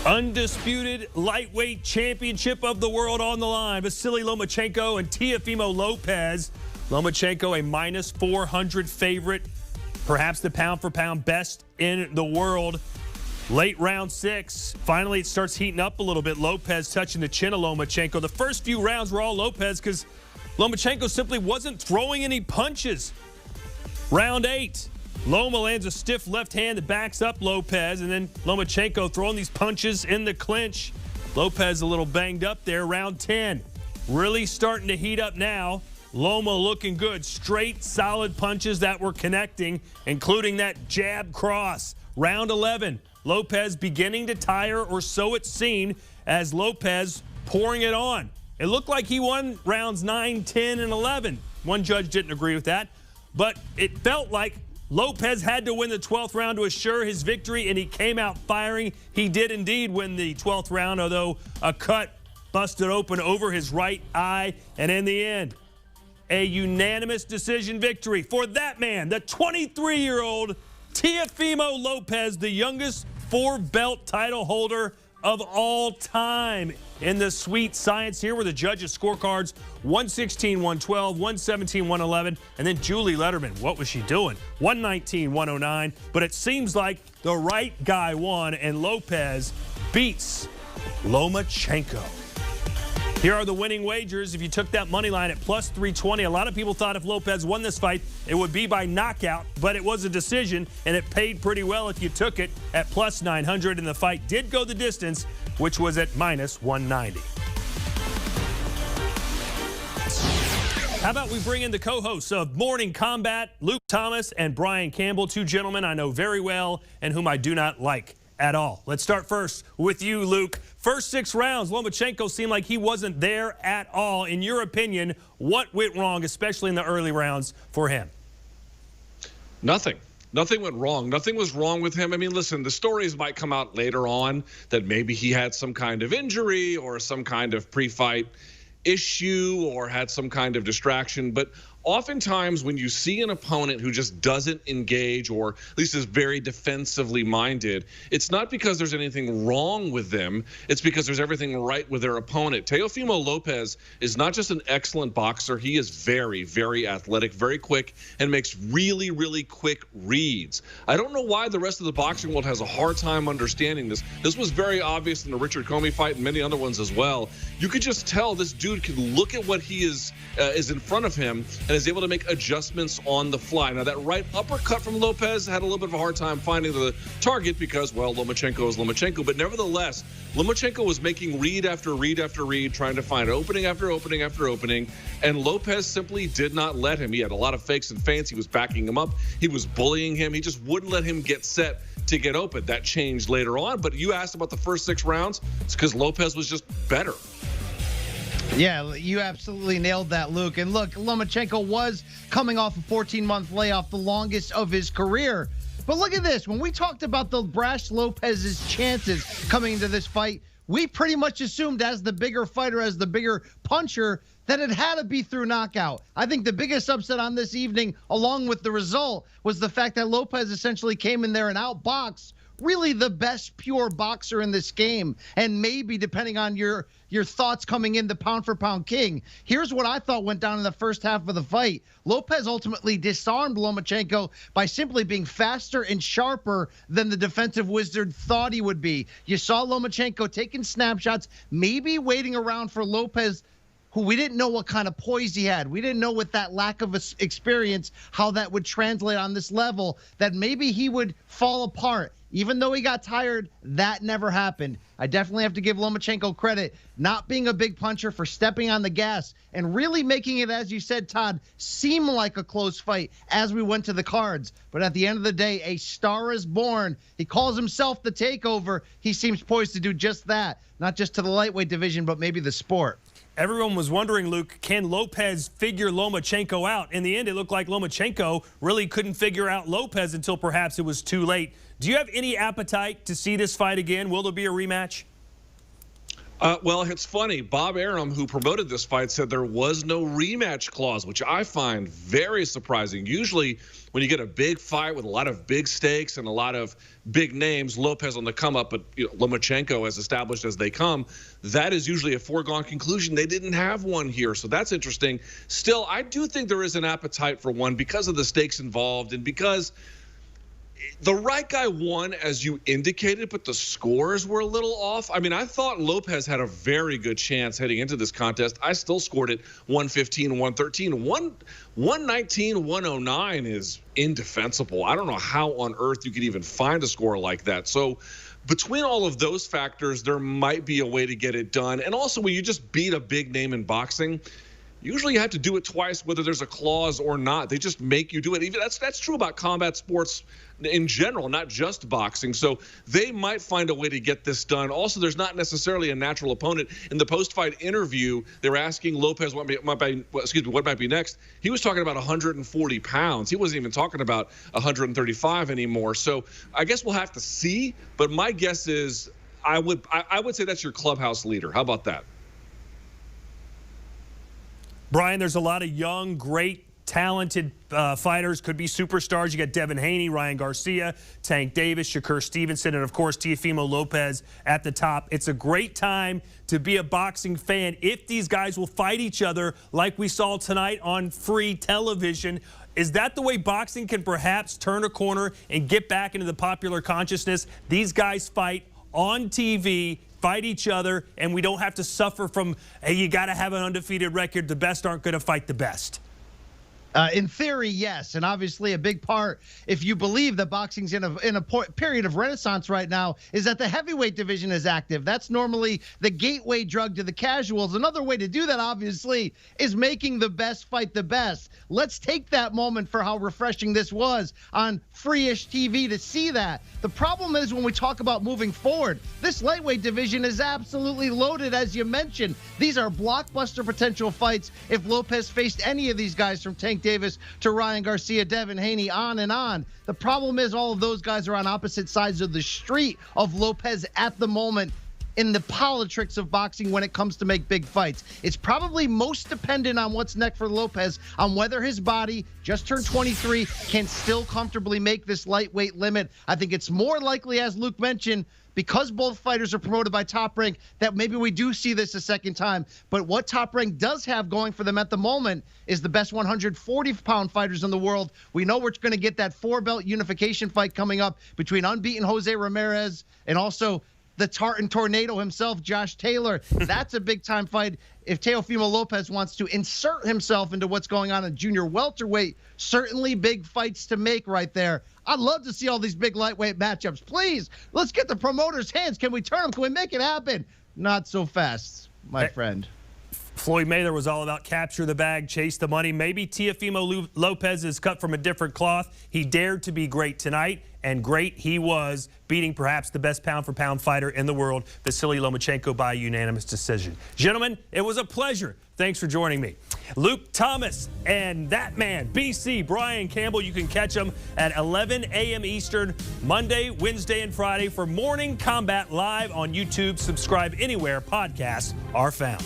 Undisputed lightweight championship of the world on the line. Vasyl Lomachenko and Teofimo Lopez. Lomachenko a minus 400 favorite, perhaps the pound-for-pound best in the world. Late round 6, finally it starts heating up a little bit. Lopez touching the chin of Lomachenko. The first few rounds were all Lopez because Lomachenko simply wasn't throwing any punches. Round 8. Loma lands a stiff left hand that backs up Lopez, and then Lomachenko throwing these punches in the clinch. Lopez a little banged up there. Round 10, really starting to heat up now. Loma looking good. Straight, solid punches that were connecting, including that jab cross. Round 11, Lopez beginning to tire, or so it seemed, as Lopez pouring it on. It looked like he won rounds 9, 10, and 11. One judge didn't agree with that, but it felt like Lopez had to win the 12th round to assure his victory, and he came out firing. He did indeed win the 12th round, although a cut busted open over his right eye. And in the end, a unanimous decision victory for that man, the 23-year-old Teofimo Lopez, the youngest 4-belt title holder of all time. In the sweet science here, where the judges' scorecards 116, 112, 117, 111, and then Julie Letterman. What was she doing? 119, 109. But it seems like the right guy won, and Lopez beats Lomachenko. Here are the winning wagers. If you took that money line at plus 320, a lot of people thought if Lopez won this fight, it would be by knockout, but it was a decision, and it paid pretty well if you took it at plus 900, and the fight did go the distance, which was at minus 190. How about we bring in the co-hosts of Morning Combat, Luke Thomas and Brian Campbell, two gentlemen I know very well and whom I do not like at all. Let's start first with you, Luke. First 6 rounds, Lomachenko seemed like he wasn't there at all. In your opinion, what went wrong, especially in the early rounds for him? Nothing. Nothing went wrong. Nothing was wrong with him. I mean, listen, the stories might come out later on that maybe he had some kind of injury or some kind of pre-fight issue or had some kind of distraction. But oftentimes when you see an opponent who just doesn't engage, or at least is very defensively minded, it's not because there's anything wrong with them. It's because there's everything right with their opponent. Teofimo Lopez is not just an excellent boxer. He is very, very athletic, very quick, and makes really, really quick reads. I don't know why the rest of the boxing world has a hard time understanding this. This was very obvious in the Richard Comey fight and many other ones as well. You could just tell this dude can look at what he is in front of him and is able to make adjustments on the fly. Now, that right uppercut from Lopez had a little bit of a hard time finding the target because, well, Lomachenko is Lomachenko. But nevertheless, Lomachenko was making read after read after read, trying to find opening after opening after opening, and Lopez simply did not let him. He had a lot of fakes and feints. He was backing him up. He was bullying him. He just wouldn't let him get set to get open. That changed later on. But you asked about the first 6 rounds. It's because Lopez was just better. Yeah, you absolutely nailed that, Luke. And look, Lomachenko was coming off a 14-month layoff, the longest of his career. But look at this. When we talked about the brash Lopez's chances coming into this fight, we pretty much assumed as the bigger fighter, as the bigger puncher, that it had to be through knockout. I think the biggest upset on this evening, along with the result, was the fact that Lopez essentially came in there and outboxed really the best pure boxer in this game, and maybe, depending on your thoughts coming in, the pound-for-pound king. Here's what I thought went down in the first half of the fight. Lopez ultimately disarmed Lomachenko by simply being faster and sharper than the defensive wizard thought he would be. You saw Lomachenko taking snapshots, maybe waiting around for Lopez, who we didn't know what kind of poise he had. We didn't know with that lack of experience how that would translate on this level, that maybe he would fall apart. Even though he got tired, that never happened. I definitely have to give Lomachenko credit, not being a big puncher, for stepping on the gas and really making it, as you said, Todd, seem like a close fight as we went to the cards. But at the end of the day, a star is born. He calls himself the Takeover. He seems poised to do just that, not just to the lightweight division, but maybe the sport. Everyone was wondering, Luke, can Lopez figure Lomachenko out? In the end, it looked like Lomachenko really couldn't figure out Lopez until perhaps it was too late. Do you have any appetite to see this fight again? Will there be a rematch? Well, it's funny. Bob Arum, who promoted this fight, said there was no rematch clause, which I find very surprising. Usually, when you get a big fight with a lot of big stakes and a lot of big names, Lopez on the come up, but Lomachenko as established as they come, that is usually a foregone conclusion. They didn't have one here, so that's interesting. Still, I do think there is an appetite for one because of the stakes involved and because the right guy won, as you indicated, but the scores were a little off. I mean, I thought Lopez had a very good chance heading into this contest. I still scored it 115, 113. 119, 109 is indefensible. I don't know how on earth you could even find a score like that. So between all of those factors, there might be a way to get it done. And also, when you just beat a big name in boxing, usually you have to do it twice, whether there's a clause or not. They just make you do it. Even that's true about combat sports in general, not just boxing. So they might find a way to get this done. Also, there's not necessarily a natural opponent. In the post-fight interview, they were asking Lopez what might be next. He was talking about 140 pounds. He wasn't even talking about 135 anymore. So I guess we'll have to see. But my guess is I would say that's your clubhouse leader. How about that? Brian, there's a lot of young, great, talented fighters, could be superstars. You got Devin Haney, Ryan Garcia, Tank Davis, Shakur Stevenson, and, of course, Teofimo Lopez at the top. It's a great time to be a boxing fan if these guys will fight each other like we saw tonight on free television. Is that the way boxing can perhaps turn a corner and get back into the popular consciousness? These guys fight on TV, fight each other, and we don't have to suffer from, hey, you got to have an undefeated record. The best aren't going to fight the best. In theory, yes, and obviously a big part, if you believe that boxing's in a period of renaissance right now, is that the heavyweight division is active. That's normally the gateway drug to the casuals. Another way to do that, obviously, is making the best fight the best. Let's take that moment for how refreshing this was on free-ish TV to see that. The problem is when we talk about moving forward, this lightweight division is absolutely loaded, as you mentioned. These are blockbuster potential fights if Lopez faced any of these guys, from Tank Davis to Ryan Garcia, Devin Haney, on and on. The problem is all of those guys are on opposite sides of the street of Lopez at the moment in the politics of boxing when it comes to make big fights. It's probably most dependent on what's next for Lopez, on whether his body, just turned 23, can still comfortably make this lightweight limit. I think it's more likely, as Luke mentioned, because both fighters are promoted by Top Rank, that maybe we do see this a second time. But what Top Rank does have going for them at the moment is the best 140-pound fighters in the world. We know we're going to get that 4-belt unification fight coming up between unbeaten Jose Ramirez and also the Tartan Tornado himself, Josh Taylor. That's a big-time fight. If Teofimo Lopez wants to insert himself into what's going on in junior welterweight, certainly big fights to make right there. I'd love to see all these big lightweight matchups. Please, let's get the promoters' hands. Can we turn them? Can we make it happen? Not so fast, my friend. Floyd Mayweather was all about capture the bag, chase the money. Maybe Teofimo Lopez is cut from a different cloth. He dared to be great tonight, and great he was, beating perhaps the best pound-for-pound fighter in the world, Vasyl Lomachenko, by unanimous decision. Gentlemen, it was a pleasure. Thanks for joining me. Luke Thomas and that man, BC, Brian Campbell. You can catch them at 11 a.m. Eastern, Monday, Wednesday, and Friday for Morning Combat live on YouTube. Subscribe anywhere podcasts are found.